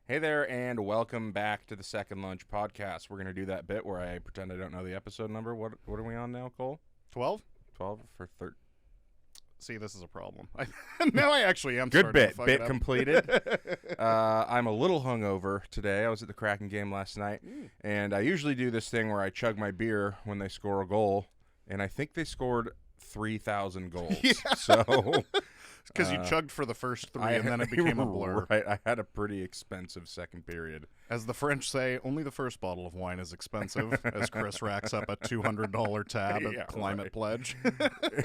Hey there, and welcome back to the Second Lunch Podcast. We're going to do that bit where I pretend I don't know the episode number. What are we on now, Cole? 12? 12 for 13. See, this is a problem. Now I actually am Good starting to bit. fuck Bit it up. completed. I'm a little hungover today. I was at the Kraken game last night, and I usually do this thing where I chug my beer when they score a goal, and I think they scored 3,000 goals. Yeah. So... Because you chugged for the first three, and then it became a blur. Right, I had a pretty expensive second period. As the French say, only the first bottle of wine is expensive, as Chris racks up a $200 tab at Climate Pledge.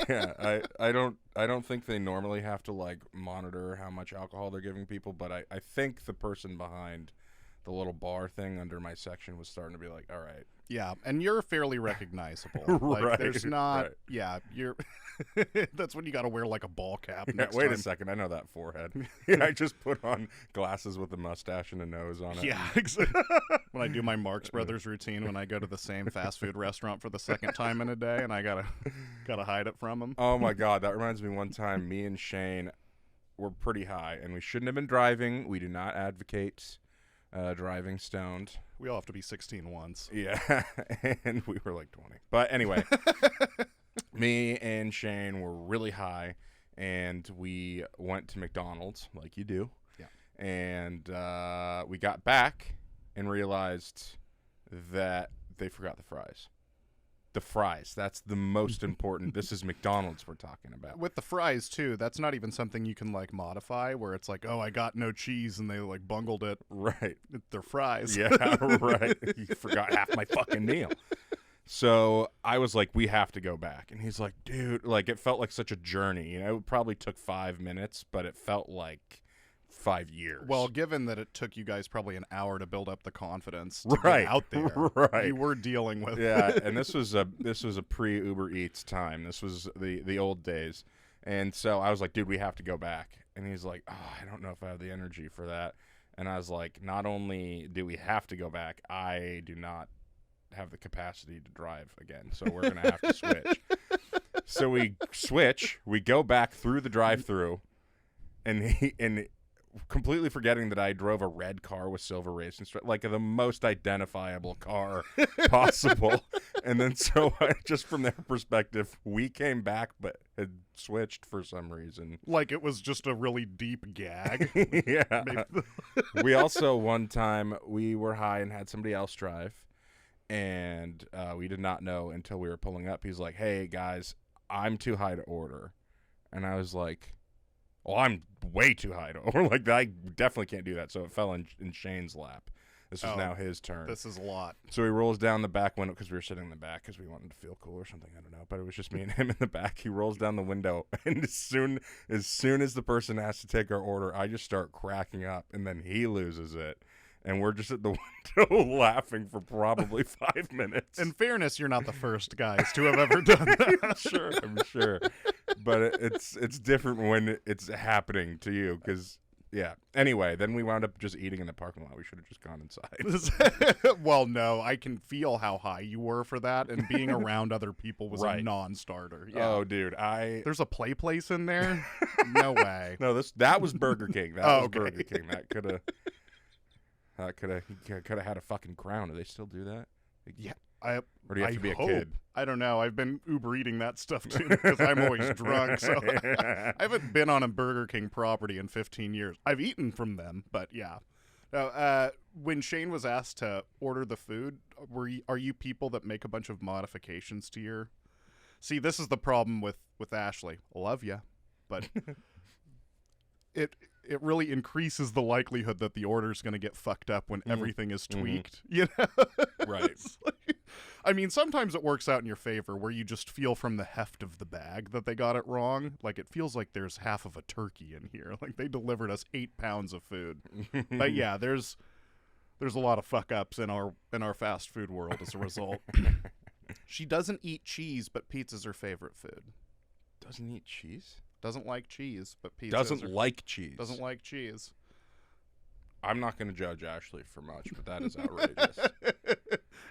Yeah, I don't think they normally have to, like, monitor how much alcohol they're giving people, but I think the person behind the little bar thing under my section was starting to be like, all right. Yeah, and you're fairly recognizable. Like, Right, there's not... right. Yeah, you're... That's when you got to wear, like, a ball cap Yeah, next wait time. a second, I know that forehead. Yeah, I just put on glasses with a mustache and a nose on it. Yeah, exactly. When I do my Marx Brothers routine when I go to the same fast food restaurant for the second time in a day, and I gotta hide it from them. Oh my God, that reminds me one time me and Shane were pretty high, and we shouldn't have been driving. We do not advocate driving stoned. We all have to be 16 once. Yeah, and we were like 20. But anyway, me and Shane were really high, and we went to McDonald's, like you do. Yeah. And we got back and realized that they forgot the fries. The fries, that's the most important. This is McDonald's we're talking about. With the fries, too, that's not even something you can, like, modify, where it's like, oh, I got no cheese, and they, like, bungled it. Right. They're fries. Yeah, right. You forgot half my fucking meal. So I was like, we have to go back. And he's like, dude, like, it felt like such a journey. You know, it probably took 5 minutes, but it felt like 5 years. Well, given that it took you guys probably an hour to build up the confidence to Right. get out there, Right. you were dealing with... Yeah, and this was a pre-Uber Eats time. This was the old days. And so I was like, dude, we have to go back. And he's like, oh, I don't know if I have the energy for that. And I was like, not only do we have to go back, I do not have the capacity to drive again. So we're going to have to switch. So we switch. We go back through the drive-through, and completely forgetting that I drove a red car with silver racing stripes, like the most identifiable car possible. And then so just from their perspective, we came back but had switched for some reason. Like it was just a really deep gag. Yeah. We also, one time, we were high and had somebody else drive, and we did not know until we were pulling up. He's like, hey, guys, I'm too high to order. And I was like, well, I'm way too high to order. Like, I definitely can't do that. So it fell in Shane's lap. This is now his turn. This is a lot. So he rolls down the back window, because we were sitting in the back because we wanted to feel cool or something. I don't know. But it was just me and him in the back. He rolls down the window, and as soon as the person has to take our order, I just start cracking up, and then he loses it. And we're just at the window laughing for probably 5 minutes. In fairness, you're not the first guys to have ever done that. I'm sure. But it's different when it's happening to you, because, yeah. Anyway, then we wound up just eating in the parking lot. We should have just gone inside. Well, no, I can feel how high you were for that, and being around other people was Right. a non-starter. Yeah. Oh, dude, There's a play place in there? No way. No, that was Burger King. That was okay. Burger King. That could have had a fucking crown. Do they still do that? Yeah. Or do you have to be hope. a kid? I don't know. I've been Uber eating that stuff too because I'm always drunk. So I haven't been on a Burger King property in 15 years. I've eaten from them, but yeah. Now, when Shane was asked to order the food, are you people that make a bunch of modifications to your... See, this is the problem with Ashley. Love ya, but it really increases the likelihood that the order's going to get fucked up when everything is tweaked. You know? Right. I mean, sometimes it works out in your favor where you just feel from the heft of the bag that they got it wrong. Like, it feels like there's half of a turkey in here. Like, they delivered us 8 pounds of food. But yeah, there's a lot of fuck-ups in our fast food world as a result. She doesn't eat cheese, but pizza's her favorite food. Doesn't eat cheese? Doesn't like cheese, but pizza Doesn't like cheese. Doesn't like cheese. I'm not going to judge Ashley for much, but that is outrageous.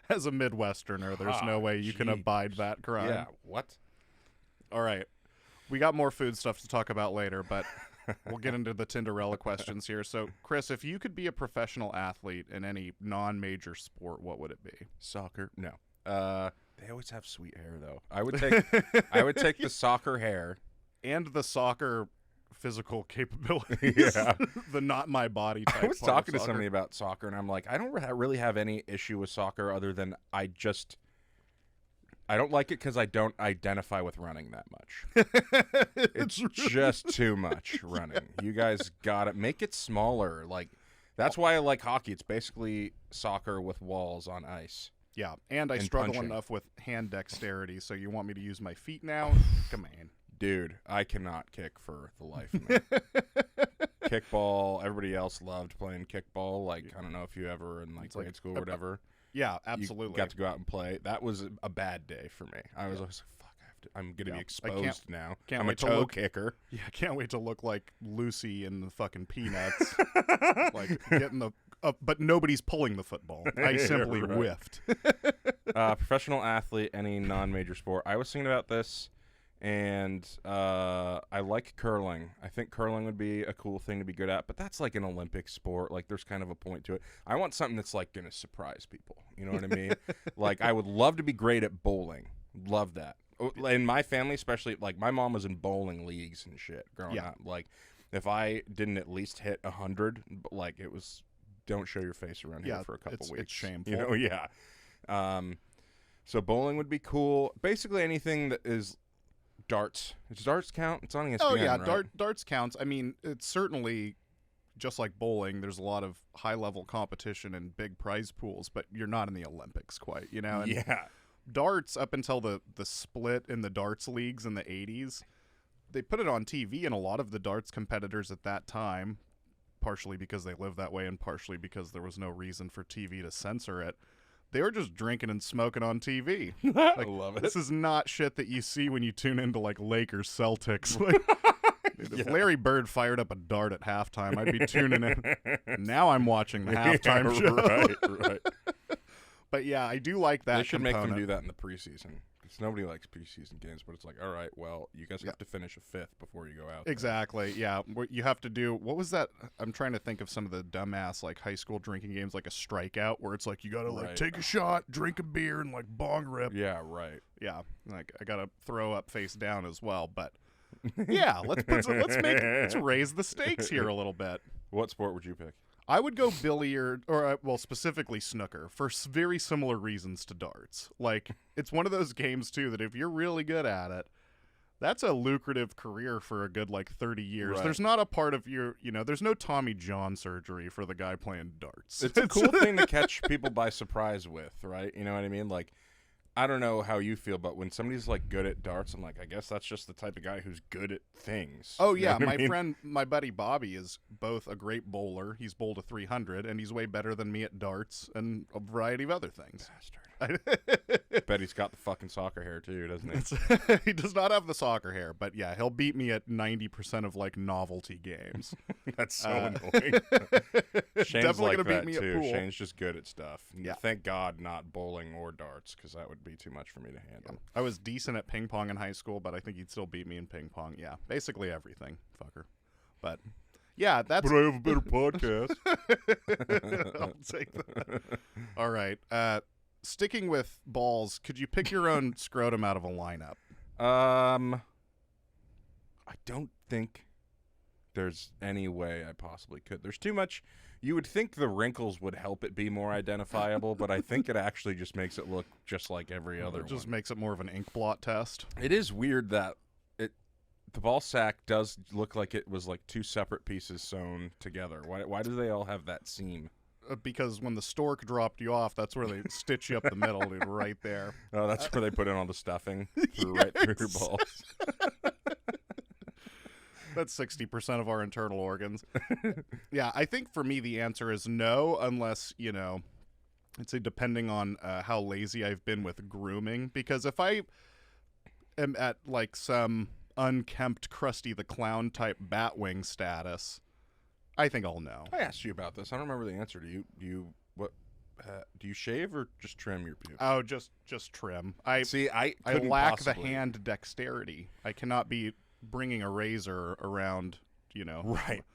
As a Midwesterner, there's no way you can abide that crime. Yeah, what? All right. We got more food stuff to talk about later, but we'll get into the Tinderella questions here. So, Chris, if you could be a professional athlete in any non-major sport, what would it be? Soccer? No. They always have sweet hair though. I would take the soccer hair and the soccer physical capabilities. Yeah. The not my body type. I was part of talking to soccer. somebody about soccer, and I'm like, I don't really have any issue with soccer other than I don't like it because I don't identify with running that much. It's just too much running. You guys gotta make it smaller. Like, that's why I like hockey. It's basically soccer with walls on ice. Yeah, and I And struggle punching. enough with hand dexterity, so you want me to use my feet now? Come on. Dude, I cannot kick for the life of me. Kickball, everybody else loved playing kickball. Like, I don't know if you ever in It's grade like school or whatever. Yeah, absolutely. You got to go out and play. That was a bad day for me. I was always like, fuck, I'm going to be exposed now. can't I'm a wait to toe look- kicker. Yeah, I can't wait to look like Lucy in the fucking Peanuts. Like, getting the... but nobody's pulling the football. I simply Right. whiffed. Professional athlete, any non-major sport. I was thinking about this, and I like curling. I think curling would be a cool thing to be good at, but that's like an Olympic sport. Like, there's kind of a point to it. I want something that's like going to surprise people. You know what I mean? Like, I would love to be great at bowling. Love that. In my family, especially, like, my mom was in bowling leagues and shit growing up. Like, if I didn't at least hit 100, like, it was, don't show your face around here for a couple weeks. It's shameful. You know, yeah. So bowling would be cool. Basically anything that is darts. Does darts count? It's on ESPN, Oh, yeah, right? darts counts. I mean, it's certainly, just like bowling, there's a lot of high-level competition and big prize pools, but you're not in the Olympics quite, you know? And Yeah. darts, up until the split in the darts leagues in the 80s, they put it on TV, and a lot of the darts competitors at that time, partially because they lived that way and partially because there was no reason for TV to censor it, they were just drinking and smoking on TV. I love it. This is not shit that you see when you tune into, like, Lakers Celtics. Like, if Larry Bird fired up a dart at halftime, I'd be tuning in. Now I'm watching the halftime show. Right. But yeah, I do like that They should make them component. do that in the preseason. Because nobody likes preseason games, but it's like, all right, well, you guys have to finish a fifth before you go out there. Exactly, yeah. What you have to do, what was that? I'm trying to think of some of the dumbass, like, high school drinking games, like a strikeout, where it's like, you gotta, like, Right. take a shot, drink a beer, and, like, bong rip. Yeah, right. Yeah, like, I gotta throw up face down as well, but yeah, let's raise the stakes here a little bit. What sport would you pick? I would go billiard, or well, specifically snooker, for very similar reasons to darts. Like, it's one of those games too that if you're really good at it, that's a lucrative career for a good, like, 30 years. Right. There's not a part of your, there's no Tommy John surgery for the guy playing darts. It's a cool thing to catch people by surprise with, right? You know what I mean? Like, I don't know how you feel, but when somebody's, like, good at darts, I'm like, I guess that's just the type of guy who's good at things. Oh, You know yeah, what I mean? friend, my buddy Bobby is both a great bowler. He's bowled a 300, and he's way better than me at darts and a variety of other things. Bet he's got the fucking soccer hair, too, doesn't he? He does not have the soccer hair, but yeah, he'll beat me at 90% of, like, novelty games. That's so annoying. Shane's Definitely like gonna beat that, me at too. pool. Shane's just good at stuff. Yeah. Thank God not bowling or darts, because that would be too much for me to handle. I was decent at ping pong in high school, but I think he'd still beat me in ping pong. Yeah, basically everything, fucker. But yeah, that's. But I have a better podcast. I'll take that. All right. Sticking with balls, could you pick your own scrotum out of a lineup? I don't think there's any way I possibly could. There's too much. You would think the wrinkles would help it be more identifiable, but I think it actually just makes it look just like every other It just one. makes it more of an ink blot test. It is weird that the ball sack does look like it was like two separate pieces sewn together. Why do they all have that seam? Because when the stork dropped you off, that's where they stitch you up the middle, dude, right there. Oh, that's where they put in all the stuffing right through your balls. That's 60% of our internal organs. Yeah, I think for me the answer is no, unless, I'd say depending on how lazy I've been with grooming. Because if I am at, like, some unkempt Krusty the Clown type Batwing status, I think I'll know. I asked you about this. I don't remember the answer. Do you shave or just trim your pubes? Oh, just trim. I couldn't lack possibly. the hand dexterity. I cannot be bringing a razor around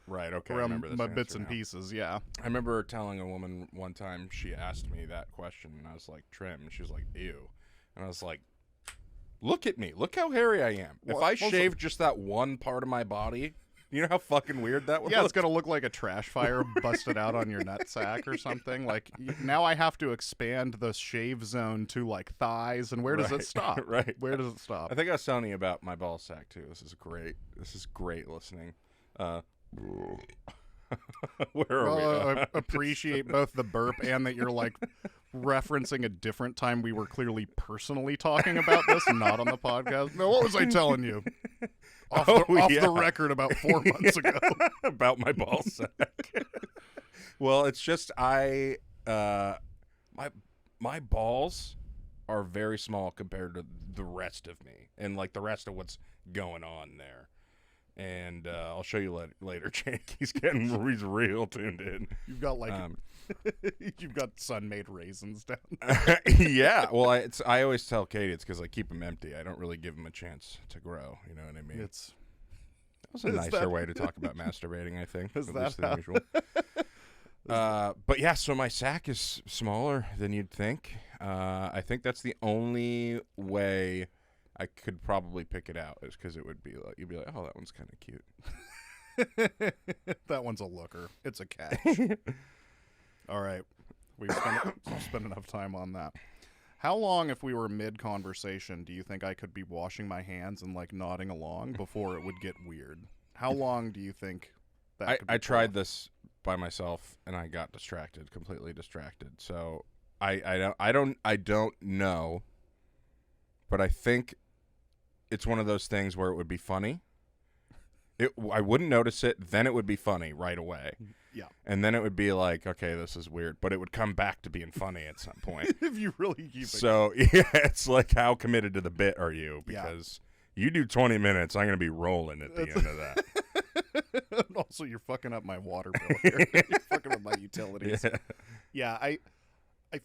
Right. Okay, I around remember this my answer bits and now. pieces. Yeah. I remember telling a woman one time, she asked me that question, and I was like, trim. And she was like, ew. And I was like, look at me. Look how hairy I am. If I shaved just that one part of my body, you know how fucking weird that would Yeah, look? it's going to look like a trash fire busted out on your nutsack or something. Like, now I have to expand the shave zone to, like, thighs, and where does it stop? Right. Where does it stop? I think I was telling you about my ball sack, too. This is great. This is great listening. Where are we? I appreciate both the burp and that you're, like, referencing a different time we were clearly personally talking about this, not on the podcast. No, what was I telling you? Off the record about 4 months ago. About my ball sack. Well, it's just my balls are very small compared to the rest of me and like the rest of what's going on there. And I'll show you later, Jake. He's real tuned in. You've got like you've got sun-made raisins down there. Yeah. Well, I always tell Katie it's because I keep them empty. I don't really give them a chance to grow. You know what I mean? That was a nicer way to talk about masturbating, I think. Is at that least than usual. But yeah, so my sack is smaller than you'd think. I think that's the only way I could probably pick it out, is because it would be like, you'd be like, oh, that one's kind of cute. That one's a looker. It's a catch. All right. We've spent enough time on that. How long, if we were mid-conversation, do you think I could be washing my hands and, like, nodding along before it would get weird? How long do you think that could be? I tried this by myself, and I got completely distracted. So I don't know, but I think it's one of those things where it would be funny. I wouldn't notice it, then it would be funny right away. Yeah. And then it would be like, okay, this is weird, but it would come back to being funny at some point. If you really keep it. So, yeah, it's like, how committed to the bit are you? Because you do 20 minutes, I'm going to be rolling at the end of that. Also, you're fucking up my water bill here. You're fucking up my utilities. Yeah, I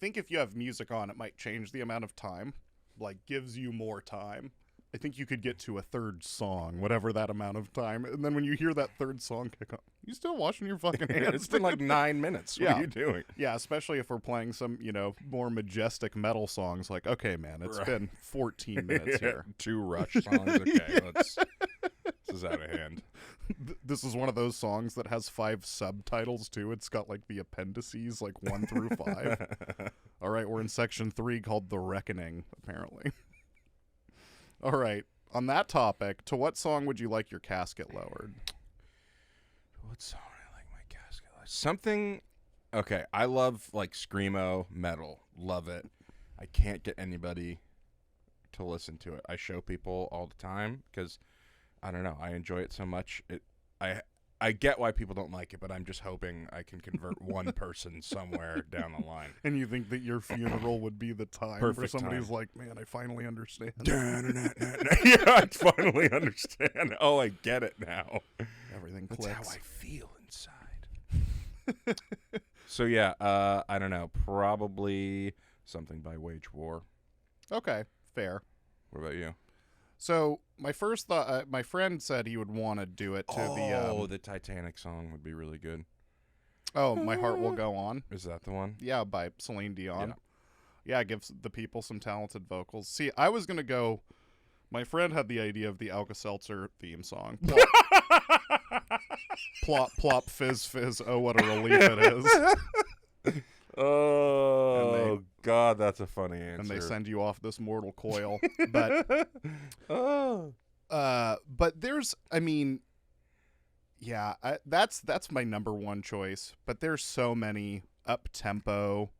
think if you have music on, it might change the amount of time, like gives you more time. I think you could get to a third song, whatever that amount of time. And then when you hear that third song kick on, you still washing your fucking hands? It's been like 9 minutes. What are you doing? Yeah, especially if we're playing some, more majestic metal songs. Like, okay, man, it's been 14 minutes here. 2 Rush songs. Okay, this is out of hand. This is one of those songs that has 5 subtitles, too. It's got, like, the appendices, like 1 through 5. All right, we're in section 3 called The Reckoning, apparently. All right. On that topic, to what song would you like your casket lowered? What song would I like my casket lowered? Something. Okay, I love like screamo metal. Love it. I can't get anybody to listen to it. I show people all the time because I don't know. I enjoy it so much. I get why people don't like it, but I'm just hoping I can convert one person somewhere down the line. And you think that your funeral would be the time Perfect where somebody's time. like, man, I finally understand. Yeah, I finally understand. Oh, I get it now. Everything That's clicks. how I feel inside. So yeah, I don't know. Probably something by Wage War. Okay, fair. What about you? So my first thought, my friend said he would want to do it to the Titanic song would be really good. My Heart Will Go On. Is that the one? Yeah, by Celine Dion. Yeah, it gives the people some talented vocals. See, I was gonna go. My friend had the idea of the Alka-Seltzer theme song. Plop, plop, fizz, fizz. Oh, what a relief it is. Oh, God, that's a funny answer. And they send you off this mortal coil. But, but there's, I mean, yeah, that's my number one choice. But there's so many up-tempo,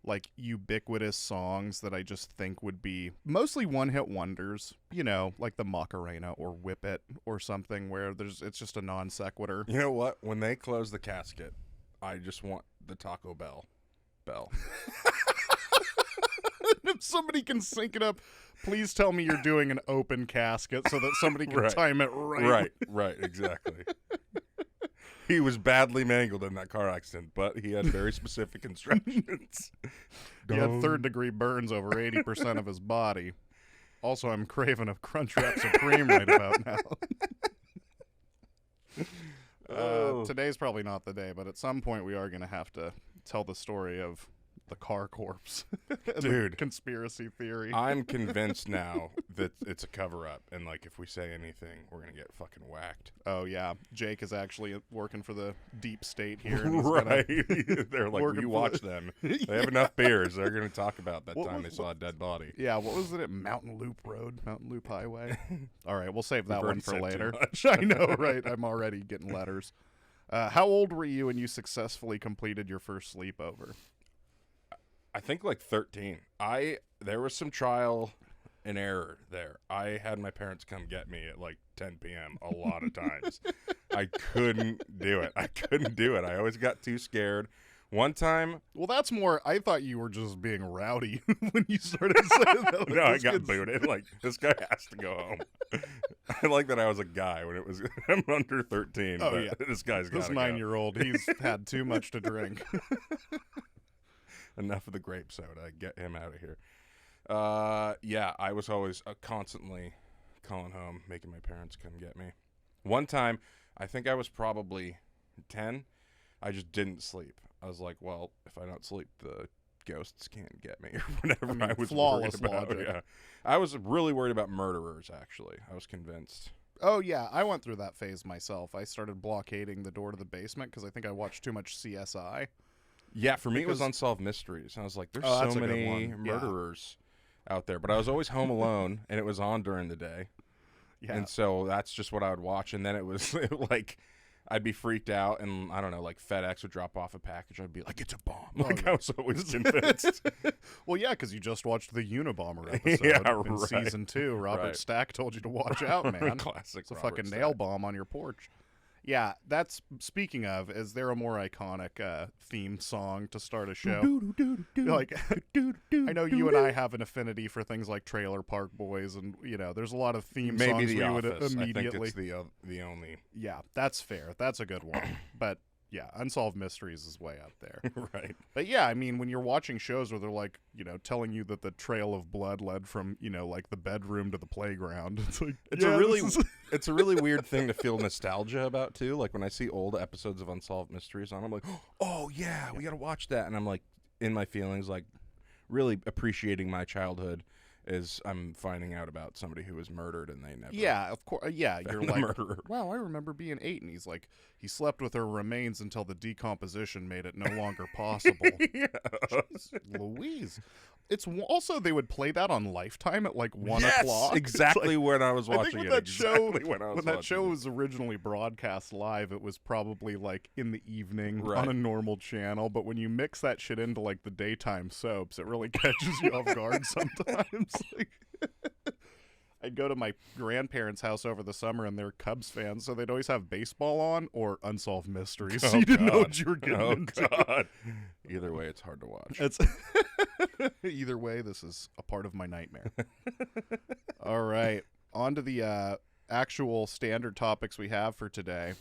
like ubiquitous songs that I just think would be mostly one-hit wonders. Like the Macarena or Whip It or something where it's just a non sequitur. You know what? When they close the casket, I just want the Taco Bell. If somebody can sync it up, please tell me you're doing an open casket so that somebody can time it right. Right, exactly. He was badly mangled in that car accident, but he had very specific instructions. He had 3rd-degree burns over 80% of his body. Also, I'm craving a Crunchwrap Supreme right about now. Today's probably not the day, but at some point we are going to have to tell the story of the car corpse. Dude. The conspiracy theory. I'm convinced now that it's a cover-up, and, like, if we say anything, we're going to get fucking whacked. Oh, yeah. Jake is actually working for the deep state here. And Right. They're like, working you for watch the- them. They have enough beers. They're going to talk about that time they saw a dead body. Yeah, what was it at Mountain Loop Road? Mountain Loop Highway? All right, we'll save that We've one already for said too later. much. I know, right? I'm already getting letters. How old were you when you successfully completed your first sleepover? I think like 13. There was some trial and error there. I had my parents come get me at like 10 p.m. a lot of times. I couldn't do it. I always got too scared. One time, Well, that's more. I thought you were just being rowdy when you started saying that. Like, no, I this got kid's- booted. Like, this guy has to go home. I like that I was a guy when it was I'm under 13. Oh, but yeah. this guy's got This to go. 9-year-old, he's had too much to drink. Enough of the grape soda. Get him out of here. Yeah, I was always constantly calling home, making my parents come get me. One time, I think I was probably 10. I just didn't sleep. I was like, well, if I don't sleep, the ghosts can't get me or whatever. I mean, I was flawless worried about. logic. Yeah. I was really worried about murderers, actually. I was convinced. Oh, yeah, I went through that phase myself. I started blockading the door to the basement because I think I watched too much CSI. Yeah, for me, it was Because- Unsolved Mysteries. I was like, there's Oh, so that's a good many one. Yeah. murderers out there. But I was always home alone, and it was on during the day. Yeah. And so that's just what I would watch. And then it was like, I'd be freaked out, and I don't know, like FedEx would drop off a package. I'd be like, it's a bomb. Like, yeah. I was always convinced. Well, yeah, because you just watched the Unabomber episode Yeah, in right. season 2. Robert Right. Stack told you to watch out, man. Classic. It's a Robert fucking Stack. nail bomb on your porch. Yeah, that's speaking of. Is there a more iconic theme song to start a show? Like, I know you and I have an affinity for things like Trailer Park Boys, and there's a lot of theme Maybe songs The we Office. would immediately. I think it's the only. Yeah, that's fair. That's a good one. But yeah, Unsolved Mysteries is way up there. Right. But yeah, I mean, when you're watching shows where they're like, telling you that the trail of blood led from, like the bedroom to the playground, it's like It's yeah, a really this is- it's a really weird thing to feel nostalgia about too. Like when I see old episodes of Unsolved Mysteries on, I'm like, oh yeah, we gotta watch that. And I'm like in my feelings, like really appreciating my childhood as I'm finding out about somebody who was murdered and they never. Yeah, of course. Yeah, you're found the like, murderer. wow, I remember being 8, and he's like, he slept with her remains until the decomposition made it no longer possible. Yeah. Jeez, Louise. It's also they would play that on Lifetime at like 1 Yes, o'clock. It's exactly like- when I was I watching think it. when that show exactly when I was when that watching show it. was originally broadcast live, it was probably like in the evening Right. on a normal channel. But when you mix that shit into like the daytime soaps, it really catches you off guard sometimes. Like, I'd go to my grandparents' house over the summer, and they're Cubs fans, so they'd always have baseball on or Unsolved Mysteries. So Oh, you didn't know God. what you were getting Oh into. God! Either way, it's hard to watch. It's either way, this is a part of my nightmare. All right, on to the actual standard topics we have for today.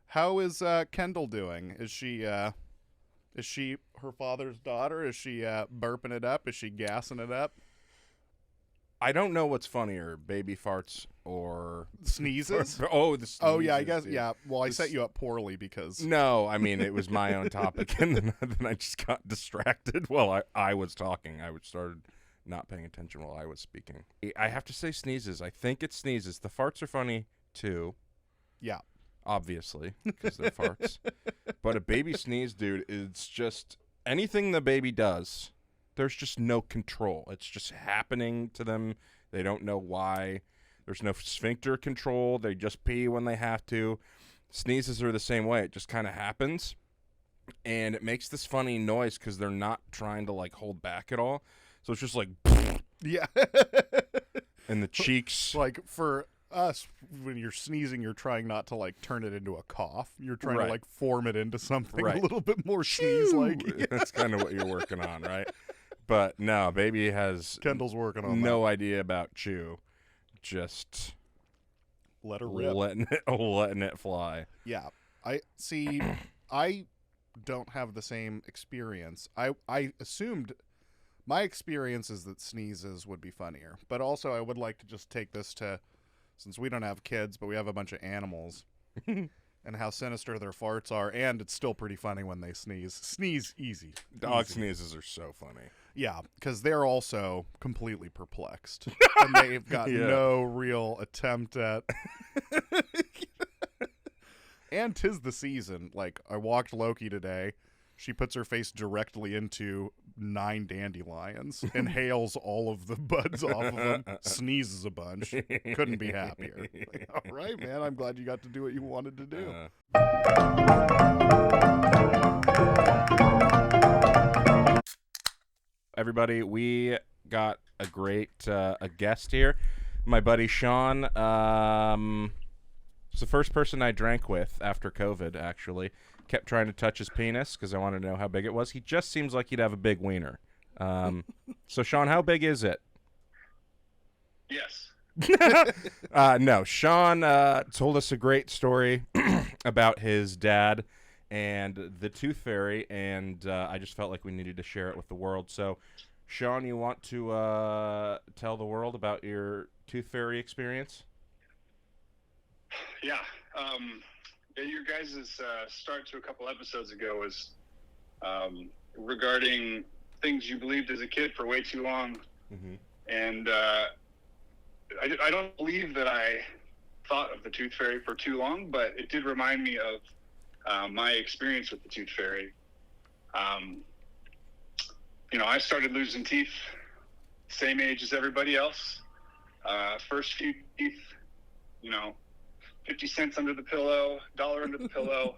How is Kendall doing? Is she her father's daughter? Is she burping it up? Is she gassing it up? I don't know what's funnier, baby farts or Sneezes? oh the sneezes, Oh yeah, I guess dude. yeah. Well, I This- set you up poorly because No, I mean it was my own topic, and then I just got distracted while I was talking. I started not paying attention while I was speaking. I have to say sneezes. I think it's sneezes. The farts are funny too, yeah. obviously, because they're farts. But a baby sneeze, dude, it's just anything the baby does. There's just no control. It's just happening to them. They don't know why. There's no sphincter control. They just pee when they have to. Sneezes are the same way. It just kind of happens. And it makes this funny noise because they're not trying to, like, hold back at all. So it's just like, Yeah. in the cheeks. Like for us, when you're sneezing, you're trying not to like turn it into a cough. You're trying Right. to like form it into something Right. a little bit more sneeze-like. That's kind of what you're working on, right? But no, baby has Kendall's working on no idea about chew. Just that. Let her rip. letting it fly. Yeah. I see. I don't have the same experience. I assumed my experience is that sneezes would be funnier, but also I would like to just take this to, since we don't have kids, but we have a bunch of animals. and how sinister their farts are, and it's still pretty funny when they sneeze. Sneeze easy. Dog Easy. sneezes are so funny. Yeah, because they're also completely perplexed. And they've got no real attempt at... And 'tis the season. Like, I walked Loki today. She puts her face directly into 9 dandelions, inhales all of the buds off of them, sneezes a bunch. Couldn't be happier. Like, all right, man, I'm glad you got to do what you wanted to do. Everybody, we got a great a guest here. My buddy Sean. It's the first person I drank with after COVID, actually. Kept trying to touch his penis because I wanted to know how big it was. He just seems like he'd have a big wiener. So, Sean, how big is it? Yes. No, Sean told us a great story about his dad and the tooth fairy, and I just felt like we needed to share it with the world. So, Sean, you want to tell the world about your tooth fairy experience? Yeah. Your guys' start to a couple episodes ago was regarding things you believed as a kid for way too long. Mm-hmm. And I don't believe that I thought of the tooth fairy for too long, but it did remind me of my experience with the tooth fairy. I started losing teeth same age as everybody else. First few teeth, 50 cents under the pillow, $1 under the pillow.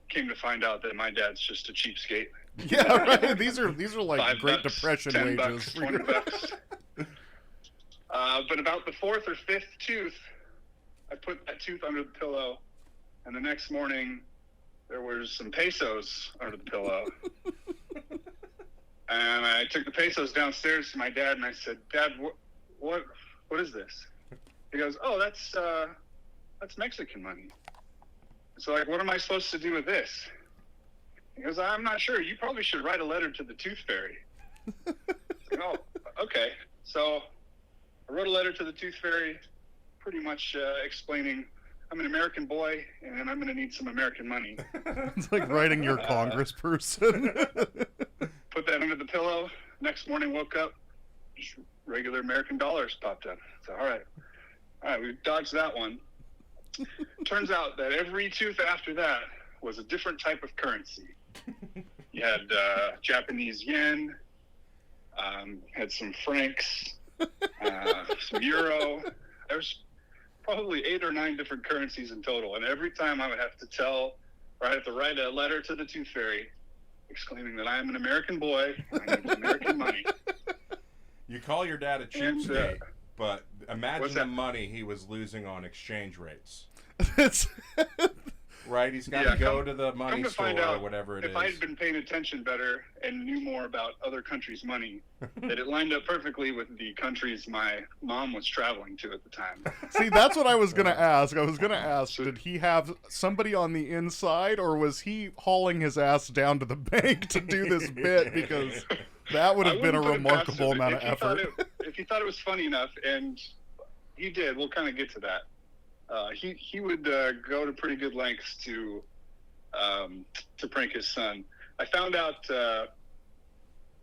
Came to find out that my dad's just a cheapskate. Yeah, right. These are like Great $5, Depression $10, wages. $20. But about the 4th or 5th tooth, I put that tooth under the pillow, and the next morning there was some pesos under the pillow. And I took the pesos downstairs to my dad, and I said, "Dad, what is this?" He goes, "Oh, that's Mexican money." So, like, what am I supposed to do with this? He goes, "I'm not sure. You probably should write a letter to the tooth fairy." Oh, okay. So I wrote a letter to the tooth fairy, pretty much explaining I'm an American boy and I'm going to need some American money. It's like writing your congressperson. Put that under the pillow. Next morning, woke up, just regular American dollars popped up. So, all right, we dodged that one. Turns out that every tooth after that was a different type of currency. You had Japanese yen, had some francs, some euro. There was probably 8 or 9 different currencies in total. And every time I would have to write a letter to the tooth fairy exclaiming that I am an American boy and I need American money. You call your dad a cheapskate, but imagine the money he was losing on exchange rates. Right? He's got to go to the money store or whatever it is. If I had been paying attention better and knew more about other countries' money, that it lined up perfectly with the countries my mom was traveling to at the time. See, that's what I was going to ask. I was going to ask, did he have somebody on the inside, or was he hauling his ass down to the bank to do this bit? Because that would have been a remarkable amount of effort. If he thought it was funny enough, and he did, we'll kind of get to that. He would go to pretty good lengths to prank his son. I found out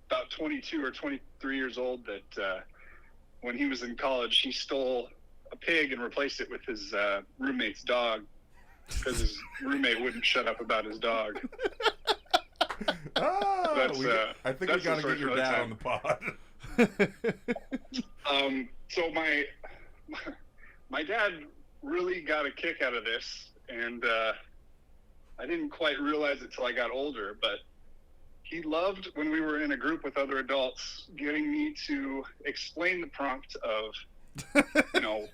about 22 or 23 years old that when he was in college, he stole a pig and replaced it with his roommate's dog because his roommate wouldn't shut up about his dog. I think we got to get your dad on the pod. So my dad really got a kick out of this, and I didn't quite realize it till I got older, but he loved, when we were in a group with other adults, getting me to explain the prompt of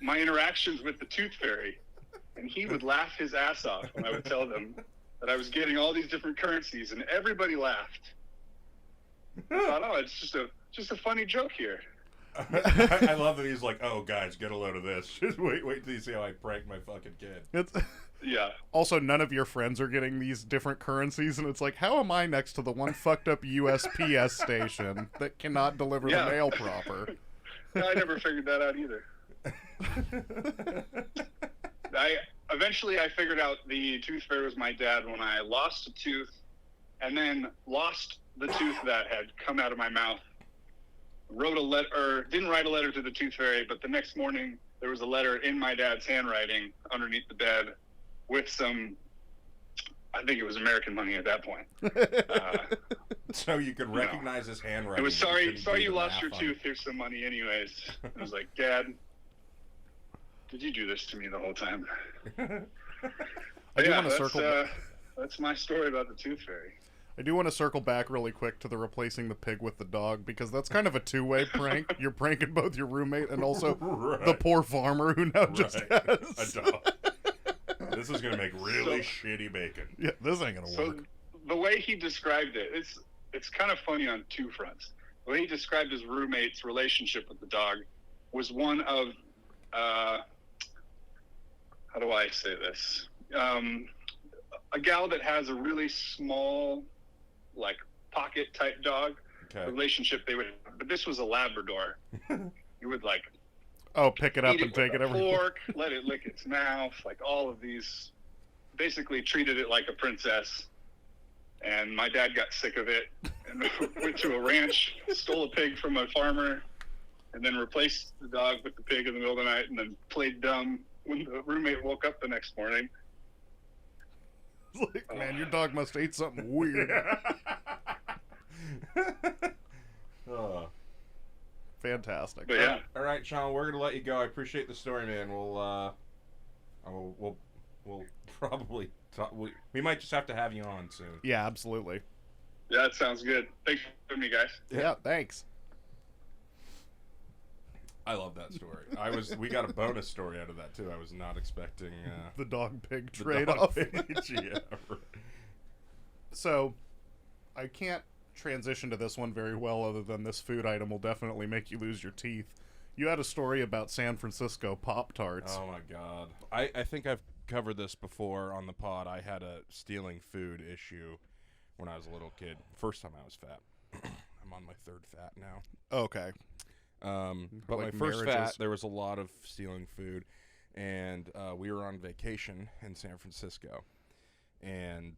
my interactions with the tooth fairy, and he would laugh his ass off when I would tell them that I was getting all these different currencies, and everybody laughed. I thought, oh, it's just a funny joke here. I love that he's like, "Oh, guys, get a load of this. Just wait till you see how I prank my fucking kid." Yeah. Also, none of your friends are getting these different currencies, and it's like, how am I next to the one fucked up USPS station that cannot deliver the mail proper? I never figured that out either. eventually I figured out the tooth fairy was my dad when I lost a tooth and then lost the tooth that had come out of my mouth. Didn't write a letter to the tooth fairy, but the next morning there was a letter in my dad's handwriting underneath the bed with some, I think it was American money at that point. So you could recognize his handwriting. It was sorry you lost your tooth. Here's some money anyways. I was like, Dad, did you do this to me the whole time? I do want to circle. That's my story about the tooth fairy. I do want to circle back really quick to the replacing the pig with the dog, because that's kind of a two-way prank. You're pranking both your roommate and also the poor farmer who now just has a dog. This is going to make really shitty bacon. Yeah, this ain't going to work. The way he described it, it's kind of funny on two fronts. The way he described his roommate's relationship with the dog was one of, how do I say this? A gal that has a really small, like, pocket type dog. Okay. Relationship they would have. But this was a Labrador. You would, like, pick it up and take it everywhere. Fork, let it lick its mouth, like all of these. Basically treated it like a princess. And my dad got sick of it and went to a ranch, stole a pig from a farmer, and then replaced the dog with the pig in the middle of the night, and then played dumb when the roommate woke up the next morning. It's like, man, your dog must have ate something weird. Fantastic. But yeah. All right, Sean, we're gonna let you go. I appreciate the story, man. We'll probably talk. We might just have to have you on soon. Yeah, absolutely. Yeah, that sounds good. Thanks for me, guys. Yeah, thanks. I love that story. We got a bonus story out of that too. I was not expecting the dog pig trade off. Yeah, right. So, I can't transition to this one very well, other than this food item will definitely make you lose your teeth. You had a story about San Francisco Pop-Tarts. Oh my God. I think I've covered this before on the pod. I had a stealing food issue when I was a little kid. First time I was fat. I'm on my third fat now. Okay. But like my first marriages. fat, there was a lot of stealing food, and we were on vacation in San Francisco, and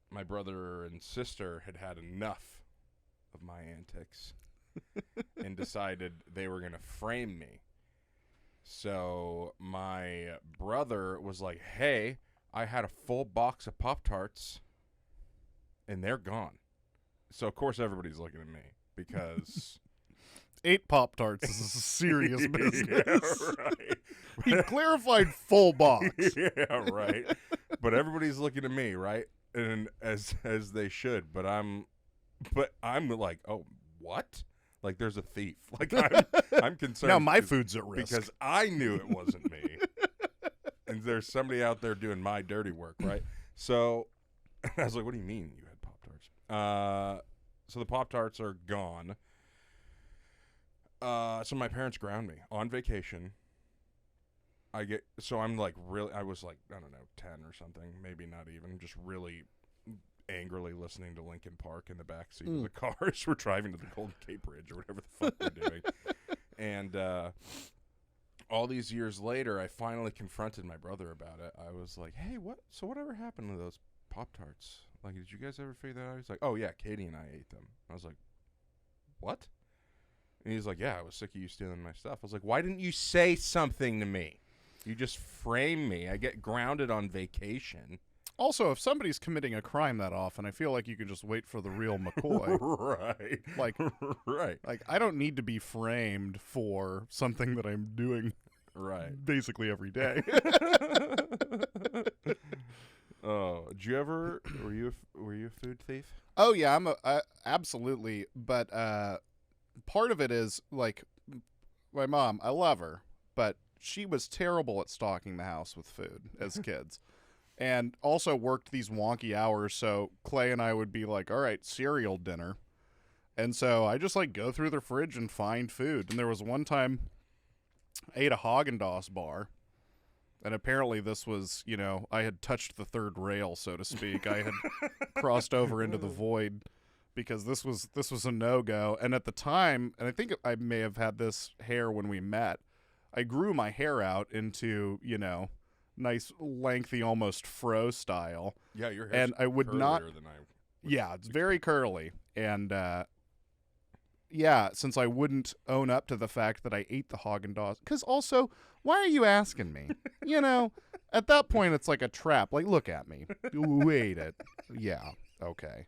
my brother and sister had enough of my antics and decided they were going to frame me. So my brother was like, hey, I had a full box of Pop-Tarts, and they're gone. So, of course, everybody's looking at me because... 8 Pop-Tarts is a serious business. Yeah, right. He clarified full box. Yeah, right. But everybody's looking at me, right? And as they should. But I'm like, oh, what? Like, there's a thief. Like, I'm concerned. Now my food's at risk. Because I knew it wasn't me. And there's somebody out there doing my dirty work, right? So I was like, what do you mean you had Pop-Tarts? So the Pop-Tarts are gone. So my parents ground me on vacation. I'm like really, I was like, I don't know, 10 or something, maybe not even, just really angrily listening to Linkin Park in the backseat of the cars. We're driving to the Golden Gate Bridge or whatever the fuck we're doing. And all these years later, I finally confronted my brother about it. I was like, hey, whatever happened to those Pop-Tarts? Like, did you guys ever figure that out? He's like, oh yeah, Katie and I ate them. I was like, what? And he's like, yeah, I was sick of you stealing my stuff. I was like, why didn't you say something to me? You just frame me. I get grounded on vacation. Also, if somebody's committing a crime that often, I feel like you can just wait for the real McCoy. Right. Like, right. Like, I don't need to be framed for something that I'm doing basically every day. Oh, did you ever, were you a food thief? Oh, yeah, absolutely. But part of it is, like, my mom, I love her, but she was terrible at stocking the house with food as kids. And also worked these wonky hours, so Clay and I would be like, all right, cereal dinner. And so I just, like, go through the fridge and find food. And there was one time I ate a Haagen-Dazs bar, and apparently this was, you know, I had touched the third rail, so to speak. I had crossed over into the void because this was a no-go. And at the time, and I think I may have had this hair when we met, I grew my hair out into, you know, nice, lengthy, almost fro style. Yeah, your hair's And I would not. curlier than I Yeah, it's very curly. And yeah, since I wouldn't own up to the fact that I ate the Haagen-Dazs. Because also, why are you asking me? You know, at that point, it's like a trap. Like, look at me. You ate it. Yeah, okay.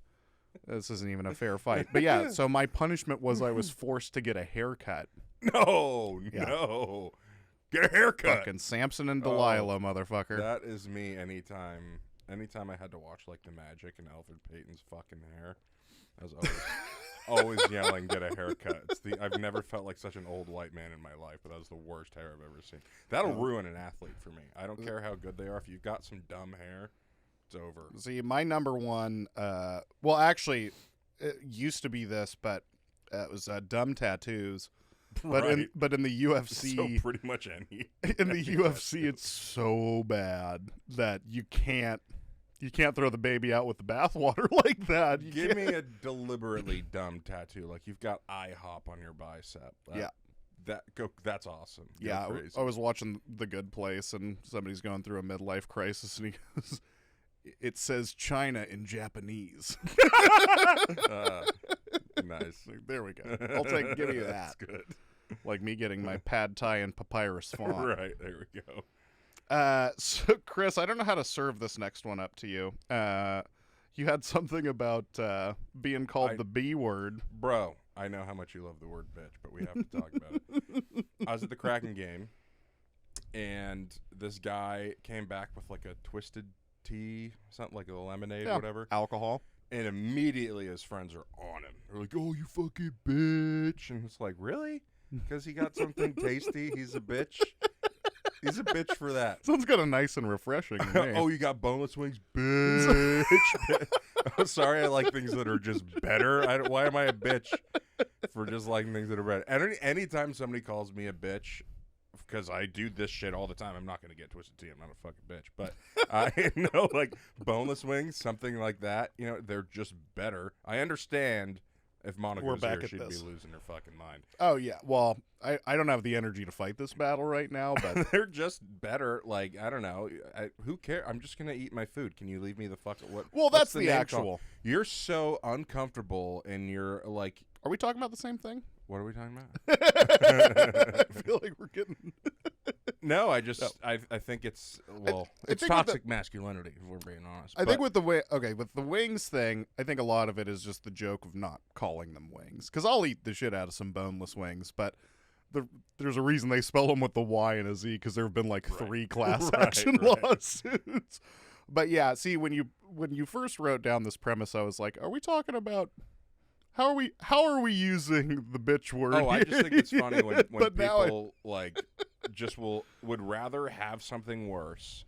This isn't even a fair fight. But yeah, so my punishment was I was forced to get a haircut. No, Yeah. no. Get a haircut. Fucking Samson and Delilah, motherfucker. That is me anytime I had to watch like The Magic and Alfred Payton's fucking hair. I was always yelling, get a haircut. I've never felt like such an old white man in my life, but that was the worst hair I've ever seen. That'll ruin an athlete for me. I don't care how good they are. If you've got some dumb hair, it's over. See, my number one, well, actually, it used to be this, but it was dumb tattoos. But Right. in the UFC, So pretty much any. in the UFC, it's so bad that you can't throw the baby out with the bathwater like that. You Give can't- me a deliberately dumb tattoo, like you've got IHOP on your bicep. Yeah. That's awesome. Go Yeah, crazy. I was watching The Good Place, and somebody's going through a midlife crisis, and he goes, "It says China in Japanese." Nice. There we go. Give you that. That's good. Like me getting my pad thai and papyrus font. Right, there we go. So, Chris, I don't know how to serve this next one up to you. You had something about being called the B word. Bro, I know how much you love the word bitch, but we have to talk about it. I was at the Kraken game, and this guy came back with like a twisted tea, something like a lemonade, Yeah, whatever. alcohol. And immediately his friends are on him. They're like, oh, you fucking bitch. And it's like, really? Because he got something tasty, he's a bitch? He's a bitch for that. Sounds kind of nice and refreshing to me. Oh, you got boneless wings? Bitch. I'm sorry, I like things that are just better. Why am I a bitch for just liking things that are better? Anytime somebody calls me a bitch, because I do this shit all the time, I'm not going to get twisted tea. I'm not a fucking bitch. But I know, like, boneless wings, something like that, you know, they're just better. I understand if Monica We're was back here, at she'd this. be losing her fucking mind. Oh, yeah. Well, I don't have the energy to fight this battle right now, but They're just better. Like, I don't know. Who cares? I'm just going to eat my food. Can you leave me the fuck? well, that's what's the name called? actual. You're so uncomfortable and you're like, Are we talking about the same thing? what are we talking about? I feel like we're getting. No, I think it's, well, I it's think with toxic masculinity, if we're being honest. I think with the wings thing, I think a lot of it is just the joke of not calling them wings. Because I'll eat the shit out of some boneless wings, but there's a reason they spell them with the Y and a Z, because there have been like 3 class action lawsuits. But yeah, see, when you first wrote down this premise, I was like, are we talking about how are we using the bitch word? Oh, I just think it's funny when But now people like just would rather have something worse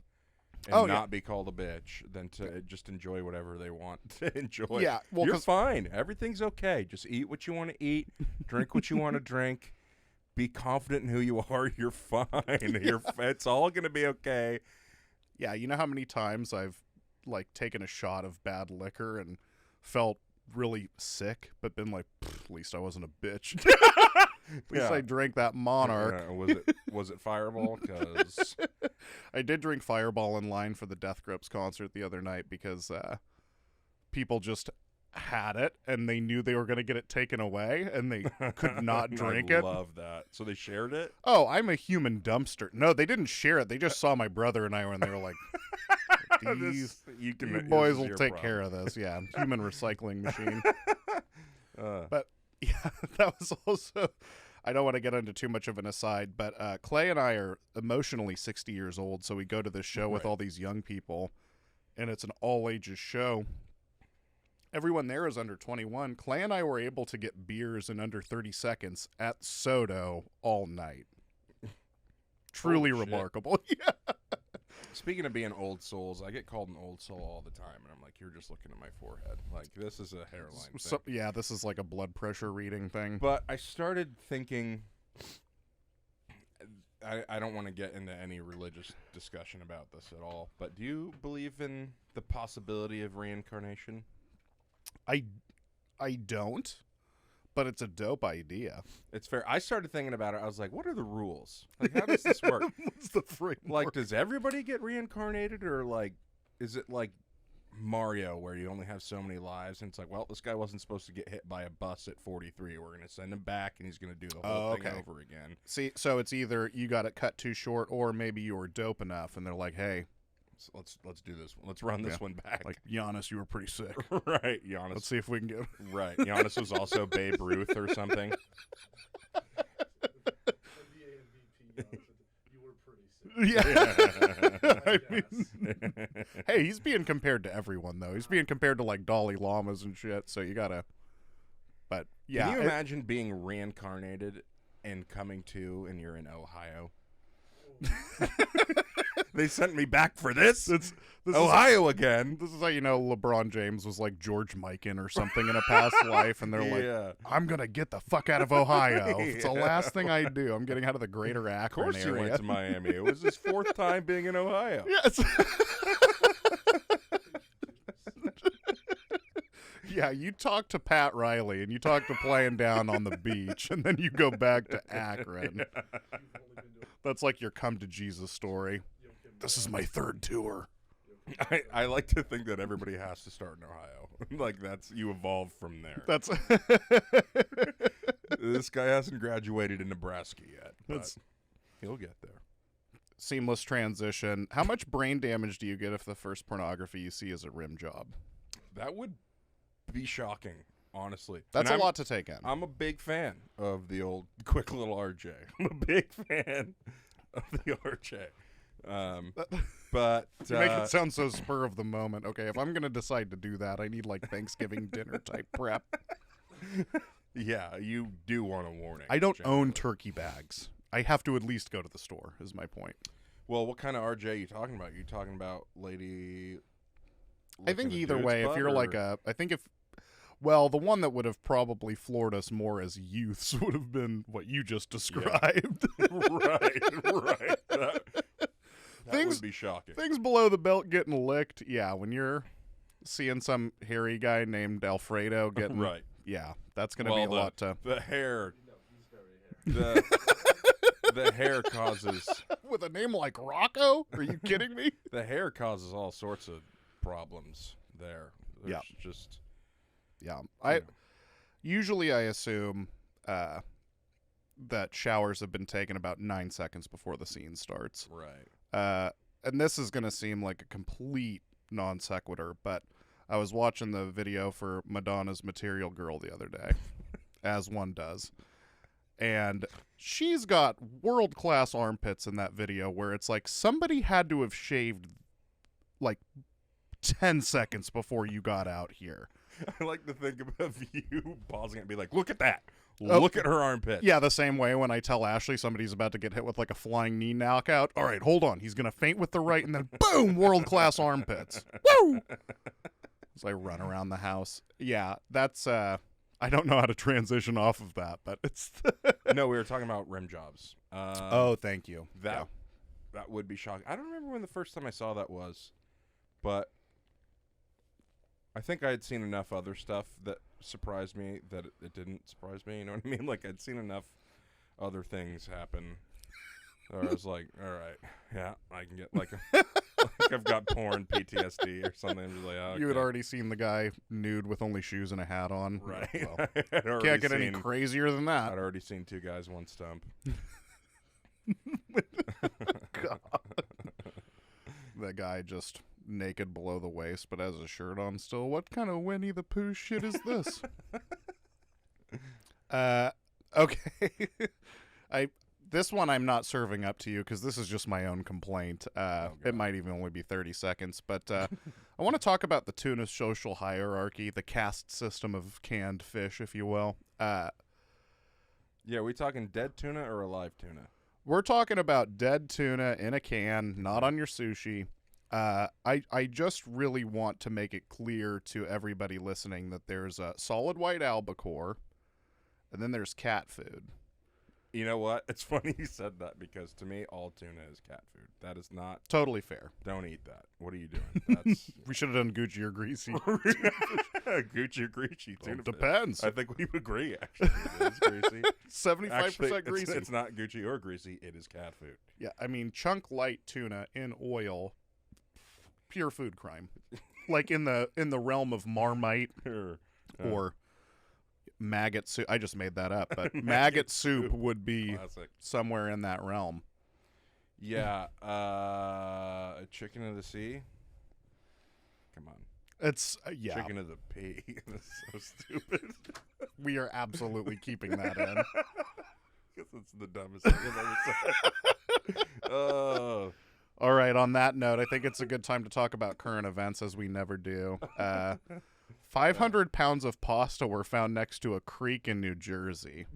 and not be called a bitch than to just enjoy whatever they want to enjoy. Yeah, well, you're fine. Everything's okay. Just eat what you want to eat, drink what you want to drink, be confident in who you are. You're fine. It's all going to be okay. Yeah, you know how many times I've like taken a shot of bad liquor and felt really sick, but been like, at least I wasn't a bitch. At least I drank that Monarch. Was it Fireball? Because I did drink Fireball in line for the Death Grips concert the other night because people just had it and they knew they were going to get it taken away and they could not drink it. I love that. So they shared it? Oh, I'm a human dumpster. No, they didn't share it. They just saw my brother and I and they were like, these you boys will take care of this. Yeah, human recycling machine. But yeah, that was also, I don't want to get into too much of an aside, but Clay and I are emotionally 60 years old, so we go to this show with all these young people, and it's an all-ages show. Everyone there is under 21. Clay and I were able to get beers in under 30 seconds at Sodo all night. Truly remarkable. Yeah. Speaking of being old souls, I get called an old soul all the time, and I'm like, you're just looking at my forehead. Like, this is a hairline thing. So, yeah, this is like a blood pressure reading thing. But I started thinking, I don't want to get into any religious discussion about this at all, but do you believe in the possibility of reincarnation? I don't, But it's a dope idea. It's fair. I started thinking about it. I was like, what are the rules? Like, how does this work? What's the framework? Like, does everybody get reincarnated, or like, is it like Mario where you only have so many lives, and it's like, well, this guy wasn't supposed to get hit by a bus at 43. We're gonna send him back, and he's gonna do the whole thing over again. See, so it's either you got it cut too short, or maybe you were dope enough, and they're like, hey, let's do this one. Let's run this one back. Like, Giannis, you were pretty sick. Right, Giannis. Let's see if we can get Right, Giannis was also Babe Ruth or something. Yeah. I mean, hey, he's being compared to everyone, though. He's being compared to, like, Dalai Lamas and shit, so you gotta... But, yeah. Can you imagine being reincarnated and coming to, and you're in Ohio? They sent me back for this? This Ohio again. This is how you know LeBron James was like George Mikan or something in a past life, and they're like, I'm going to get the fuck out of Ohio. It's the last thing I do. I'm getting out of the greater Akron Of course area. he went to Miami. It was his 4th time being in Ohio. Yes. Yeah, you talk to Pat Riley, and you talk to playing down on the beach, and then you go back to Akron. That's like your come to Jesus story. This is my 3rd tour. I like to think that everybody has to start in Ohio. Like, you evolve from there. That's This guy hasn't graduated in Nebraska yet, but he'll get there. Seamless transition. How much brain damage do you get if the first pornography you see is a rim job? That would be shocking, honestly. That's a lot to take in. I'm a big fan of the old quick little RJ. I'm a big fan of the RJ. But you make it sound so spur of the moment. Okay, if I'm gonna decide to do that, I need like Thanksgiving dinner type prep. Yeah, you do want a warning. I don't own turkey bags. I have to at least go to the store, is my point. Well, what kind of RJ are you talking about? You talking about lady? I think either way, if you're like a, I think if, well, the one that would have probably floored us more as youths would have been what you just described. Yeah. right. That would be shocking. Things below the belt getting licked. Yeah, when you're seeing some hairy guy named Alfredo getting right. Yeah, that's going to be a lot to... The hair... The hair causes... With a name like Rocco? Are you kidding me? The hair causes all sorts of problems there. There's just... Yeah. Usually I assume that showers have been taken about 9 seconds before the scene starts. Right. And this is going to seem like a complete non sequitur, but I was watching the video for Madonna's Material Girl the other day, as one does. And she's got world-class armpits in that video where it's like somebody had to have shaved like 10 seconds before you got out here. I like to think of you pausing and be like, look at that. Look at her armpit. Yeah, the same way when I tell Ashley somebody's about to get hit with like a flying knee knockout. All right, hold on. He's going to feint with the right and then boom, world-class armpits. Woo! As I run around the house. Yeah, that's, I don't know how to transition off of that, but it's... No, we were talking about rim jobs. Oh, thank you. That would be shocking. I don't remember when the first time I saw that was, but I think I had seen enough other stuff that surprised me that it didn't surprise me. You know what I mean? Like, I'd seen enough other things happen. Or I was like, all right, yeah, I can get like I've got porn PTSD or something. I'm just like, okay. You had already seen the guy nude with only shoes and a hat on. Right. Well, can't get any crazier than that. I'd already seen 2 guys, 1 stump. God. That guy just naked below the waist but has a shirt on still. What kind of Winnie the Pooh shit is this? Okay. This one I'm not serving up to you because this is just my own complaint. It might even only be 30 seconds. But I want to talk about the tuna social hierarchy, the caste system of canned fish, if you will. Yeah, are we talking dead tuna or alive tuna? We're talking about dead tuna in a can, not on your sushi. I just really want to make it clear to everybody listening that there's a solid white albacore, and then there's cat food. You know what? It's funny you said that because to me, all tuna is cat food. That is not. Totally fair. Don't eat that. What are you doing? That's We should have done Gucci or Greasy. Gucci or greasy Well, tuna. depends. I think we agree. Actually, it is greasy. 75% Actually, greasy. It's not Gucci or greasy. It is cat food. Yeah, I mean, chunk light tuna in oil, pure food crime. Like in the realm of Marmite or maggot soup. I just made that up, but maggot soup would be Classic. somewhere in that realm. Yeah, chicken of the sea. Come on, It's yeah. chicken of the pea. That's so stupid. We are absolutely keeping that in. Because it's the dumbest thing I've ever said. Oh, All right, on that note, I think it's a good time to talk about current events, as we never do. 500 pounds of pasta were found next to a creek in New Jersey.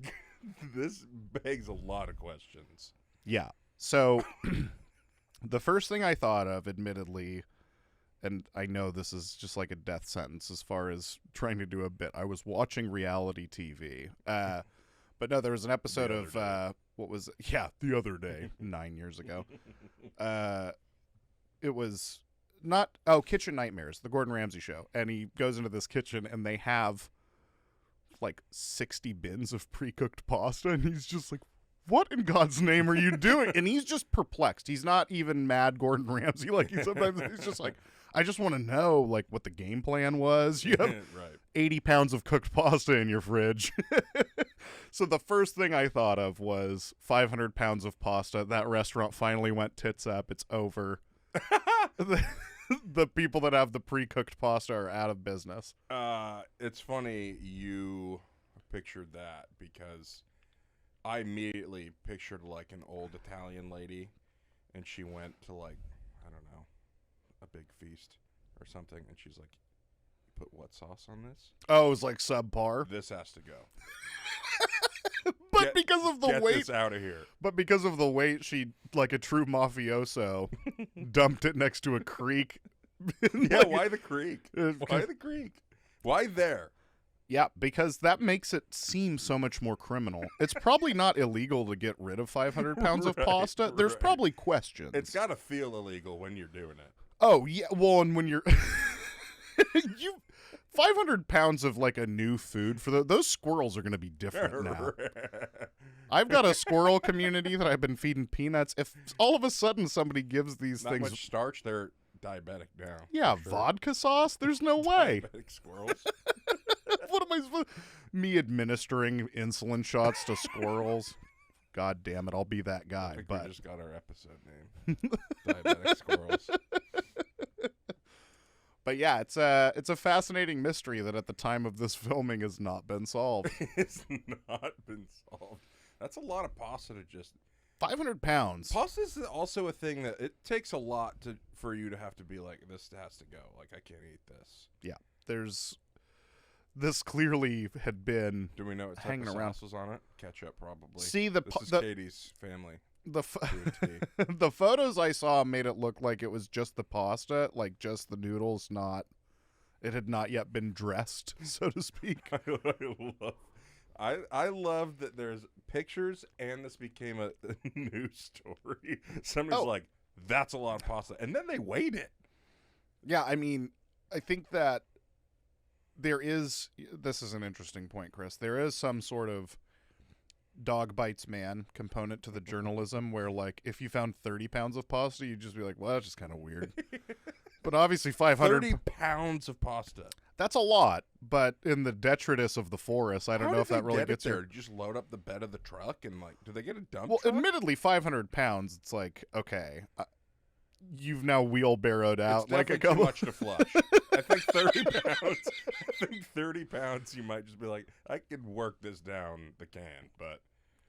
this begs a lot of questions. Yeah. So the first thing I thought of, admittedly, and I know this is just like a death sentence as far as trying to do a bit, I was watching reality TV. But no, there was an episode of, the other day, 9 years ago. It was not, Kitchen Nightmares, the Gordon Ramsay show. And he goes into this kitchen and they have like 60 bins of pre-cooked pasta. And he's just like, what in God's name are you doing? And he's just perplexed. He's not even mad Gordon Ramsay. Like he's just like, I just want to know like what the game plan was. You have Right. 80 pounds of cooked pasta in your fridge. So the first thing I thought of was 500 pounds of pasta. That restaurant finally went tits up. It's over. The people that have the pre-cooked pasta are out of business. It's funny you pictured that because I immediately pictured like an old Italian lady and she went to like, I don't know, a big feast or something and she's like, put what sauce on this? Oh, it was like subpar. This has to go. But because of the Get weight, this out of here. but because of the weight, she, like a true mafioso, dumped it next to a creek. Yeah, Like, why the creek? Why the creek? Why there? yeah, because that makes it seem so much more criminal. It's probably not illegal to get rid of 500 pounds of Right, pasta. There's right. probably questions. It's got to feel illegal when you're doing it. Oh, yeah. Well, and when you're... 500 pounds of, like, a new food, for those squirrels are going to be different now. I've got a squirrel community that I've been feeding peanuts. If all of a sudden somebody gives these Not things... much starch. They're diabetic now. Yeah, for sure. vodka sauce? There's no way. Diabetic squirrels. What am I supposed... Me administering insulin shots to squirrels? God damn it, I'll be that I guy. think But we just got our episode name. Diabetic squirrels. But yeah, it's a fascinating mystery that at the time of this filming has not been solved. It's not been solved. That's a lot of pasta to just... 500 pounds. Pasta is also a thing that it takes a lot for you to have to be like, this has to go. Like, I can't eat this. Yeah, this clearly had been Do we know what type hanging of around. sauce was on it? Ketchup, probably. See This is Katie's family. the to a T. the photos I saw made it look like it was just the pasta, like just the noodles, it had not yet been dressed, so to speak. I love that there's pictures and this became a news story. Somebody's like, that's a lot of pasta. And then they weighed it. Yeah, I mean, I think that this is an interesting point, Chris. There is some sort of dog bites man component to the journalism where, like, if you found 30 pounds of pasta, you'd just be like, well, that's just kind of weird. But obviously 500... 30 pounds of pasta. That's a lot, but in the detritus of the forest, I don't know if that really gets there. there. Just load up the bed of the truck and, like, do they get a dump Well, truck? admittedly, 500 pounds, it's like, okay, you've now wheelbarrowed out It's like a definitely couple... too much to flush. I think 30 pounds. I think 30 pounds. You might just be like, I could work this down the can, but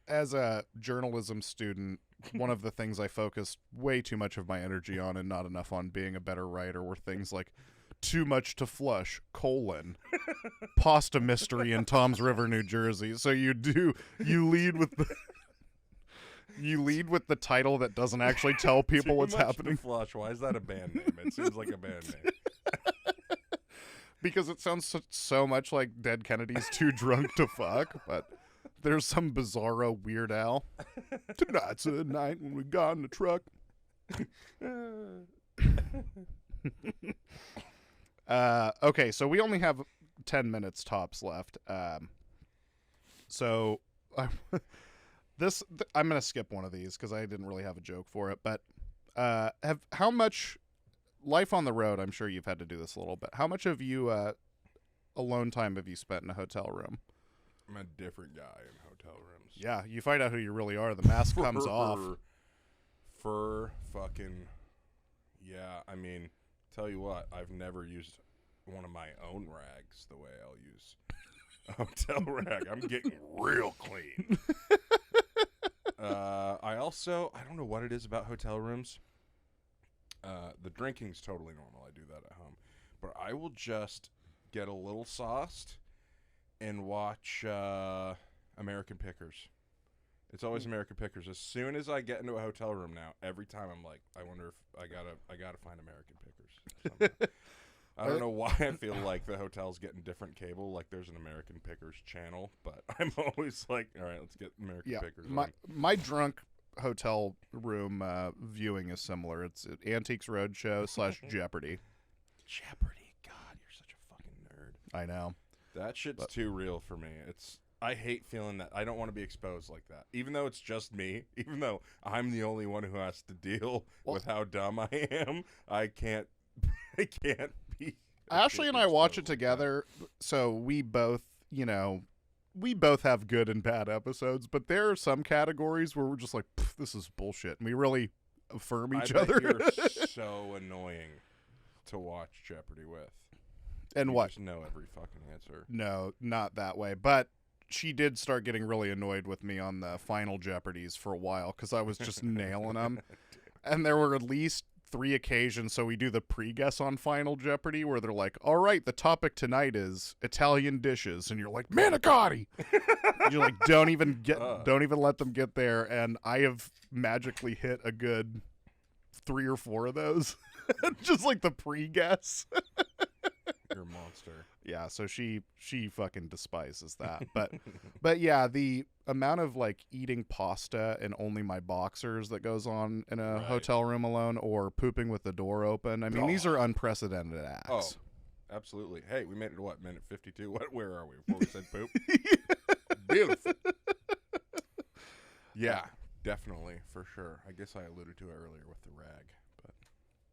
As a journalism student, one of the things I focused way too much of my energy on and not enough on being a better writer were things like too much to flush, pasta mystery in Tom's River, New Jersey. So you lead with the title that doesn't actually tell people too what's much to happening. Flush. Why is that a band name? It seems like a band name. Because it sounds so much like Dead Kennedy's Too Drunk to Fuck, but there's some bizarro Weird Al. Tonight's the night when we got in the truck. Okay, so we only have 10 minutes tops left. So I'm going to skip one of these because I didn't really have a joke for it. But how much life on the road? I'm sure you've had to do this a little bit. How much of you alone time have you spent in a hotel room? I'm a different guy in hotel rooms. Yeah, you find out who you really are. The mask comes off. For fucking yeah. I mean, tell you what, I've never used one of my own rags the way I'll use a hotel rag. I'm getting real clean. I don't know what it is about hotel rooms. The drinking's totally normal. I do that at home. But I will just get a little sauced and watch American Pickers. It's always American Pickers. As soon as I get into a hotel room now, every time I'm like, I wonder if I gotta find American Pickers. I don't know why I feel like the hotel's getting different cable, like there's an American Pickers channel, but I'm always like, all right, let's get American Pickers. My drunk hotel room viewing is similar. It's Antiques Roadshow / Jeopardy. Jeopardy, God, you're such a fucking nerd. I know. That shit's too real for me. I hate feeling that. I don't want to be exposed like that. Even though it's just me, even though I'm the only one who has to deal with how dumb I am, I can't be. Ashley and I watch it together, so we both have good and bad episodes, but there are some categories where we're just like, this is bullshit, and we really affirm each other. You're so annoying to watch Jeopardy with. And you what? Just know every fucking answer. No, not that way, but she did start getting really annoyed with me on the final Jeopardies for a while because I was just nailing them. And there were at least 3 occasions, so we do the pre-guess on Final Jeopardy where they're like, all right, the topic tonight is Italian dishes, and you're like, manicotti! You're like, don't even let them get there, and I have magically hit a good 3 or 4 of those. Just like the pre-guess. You're a monster. Yeah, so she fucking despises that. But yeah, the amount of like eating pasta in only my boxers that goes on in a hotel room alone, or pooping with the door open. I mean, these are unprecedented acts. Oh, absolutely. Hey, we made it to what, minute 52? Where are we before we said poop? Beautiful. Yeah, definitely, for sure. I guess I alluded to it earlier with the rag.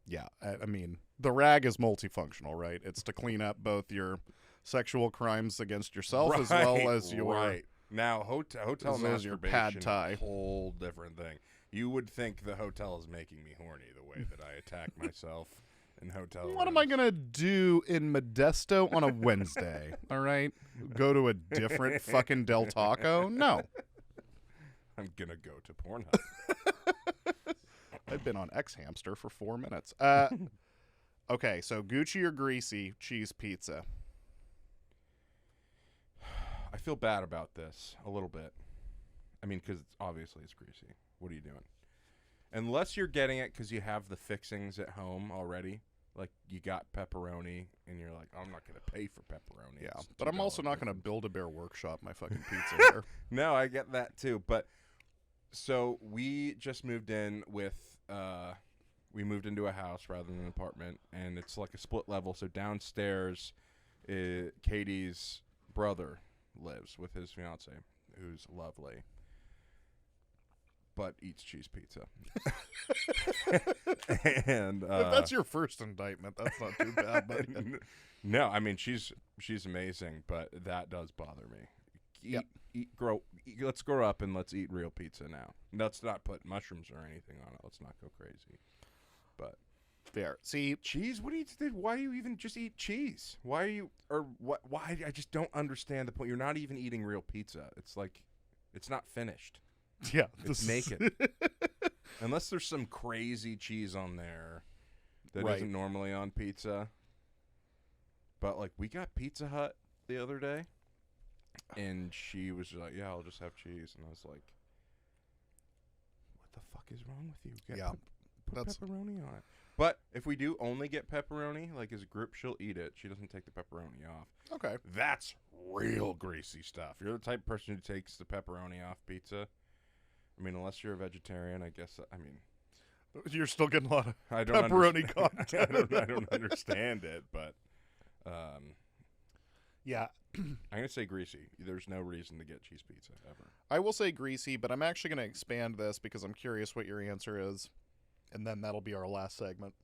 Yeah, I mean, the rag is multifunctional, right? It's to clean up both your sexual crimes against yourself as well as your... Right. Now, hotel masturbation pad thai. is a whole different thing. You would think the hotel is making me horny the way that I attack myself in hotel rooms. What am I going to do in Modesto on a Wednesday, all right? Go to a different fucking Del Taco? No. I'm going to go to Pornhub. I've been on X Hamster for 4 minutes. Okay, so Gucci or Greasy cheese pizza? I feel bad about this a little bit. I mean, because obviously it's greasy. What are you doing? Unless you're getting it because you have the fixings at home already. Like, you got pepperoni, and you're like, I'm not going to pay for pepperoni. Yeah, It's but I'm also not going to difference. Build-A-Bear workshop my fucking pizza here. No, I get that too. But so we just moved in with, we moved into a house rather than an apartment, and it's like a split level. So downstairs, Katie's brother lives with his fiance, who's lovely, but eats cheese pizza. And if that's your first indictment, that's not too bad. But no, I mean she's amazing, but that does bother me. Let's grow up and let's eat real pizza now. Let's not put mushrooms or anything on it. Let's not go crazy. But fair. See, cheese. What do you? Why do you even just eat cheese? Why are you? Or what? Why? I just don't understand the point. You're not even eating real pizza. It's like, it's not finished. Yeah, it's naked. Unless there's some crazy cheese on there that isn't normally on pizza. But like, we got Pizza Hut the other day, and she was like, "Yeah, I'll just have cheese," and I was like, "What the fuck is wrong with you? Put pepperoni on it." But if we do only get pepperoni, like as a group, she'll eat it. She doesn't take the pepperoni off. Okay. That's real greasy stuff. You're the type of person who takes the pepperoni off pizza. I mean, unless you're a vegetarian, I guess. I mean, You're still getting a lot of I don't pepperoni content. I don't understand it, but Yeah. I'm gonna say greasy. There's no reason to get cheese pizza ever. I will say greasy, but I'm actually going to expand this because I'm curious what your answer is, and then that'll be our last segment.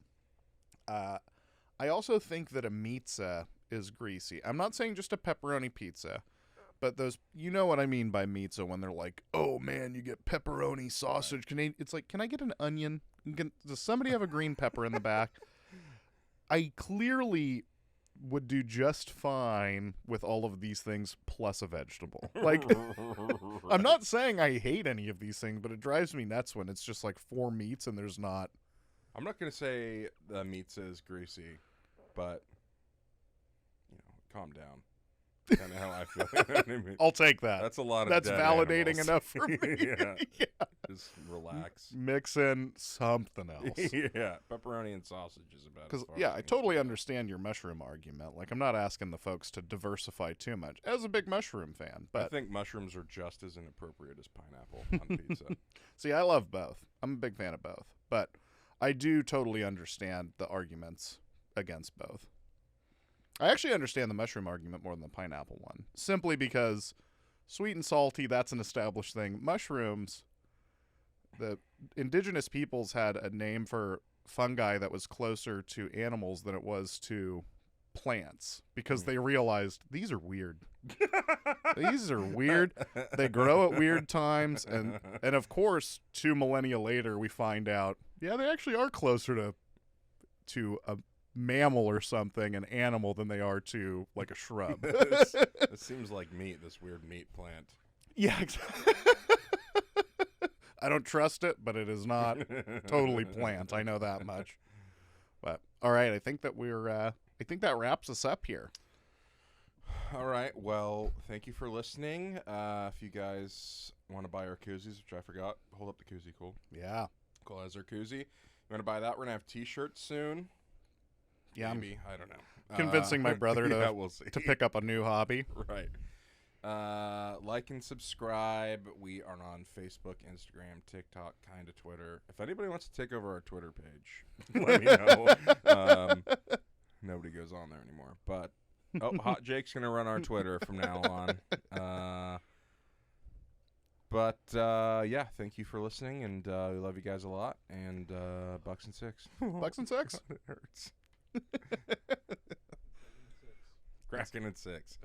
I also think that a pizza is greasy. I'm not saying just a pepperoni pizza, but those, you know what I mean by pizza when they're like, oh man, you get pepperoni sausage. It's like, can I get an onion? Does somebody have a green pepper in the back? I clearly would do just fine with all of these things plus a vegetable. Like, I'm not saying I hate any of these things, but it drives me nuts when it's just like 4 meats and there's not. I'm not gonna say the pizza is greasy, but calm down. Kind of how I feel. I mean, I'll take that. that's a lot of. That's dead validating animals. enough for me. Yeah. Yeah. Just relax. Mix in something else. Yeah, pepperoni and sausage is about. Because, as far yeah, as I me. totally understand your mushroom argument. Like, I'm not asking the folks to diversify too much. As a big mushroom fan, I but think mushrooms are just as inappropriate as pineapple on pizza. see, I love both. I'm a big fan of both. But I do totally understand the arguments against both. I actually understand the mushroom argument more than the pineapple one. Simply because sweet and salty, that's an established thing. Mushrooms, the indigenous peoples had a name for fungi that was closer to animals than it was to plants because they realized these are weird. These are weird. They grow at weird times. And of course, 2 millennia later, we find out, yeah, they actually are closer to a mammal or something, an animal, than they are to like a shrub. It seems like meat, this weird meat plant. Yeah, exactly. I don't trust it, but it is not totally plant. I know that much. But all right, I think that that wraps us up here. All right. Well, thank you for listening. If you guys want to buy our koozies, which I forgot, hold up the koozie. Cool. Yeah. Cool as our koozie. You want to buy that? We're gonna have T-shirts soon. Yeah. Maybe. I don't know. Convincing my brother yeah, we'll see. to pick up a new hobby. Right. Like and subscribe. We are on Facebook, Instagram, TikTok, kind of Twitter. If anybody wants to take over our Twitter page, let me know. Nobody goes on there anymore. But Hot Jake's gonna run our Twitter from now on. But yeah, thank you for listening, and we love you guys a lot. And bucks and six. Bucks and six. It hurts. Cracking at 6.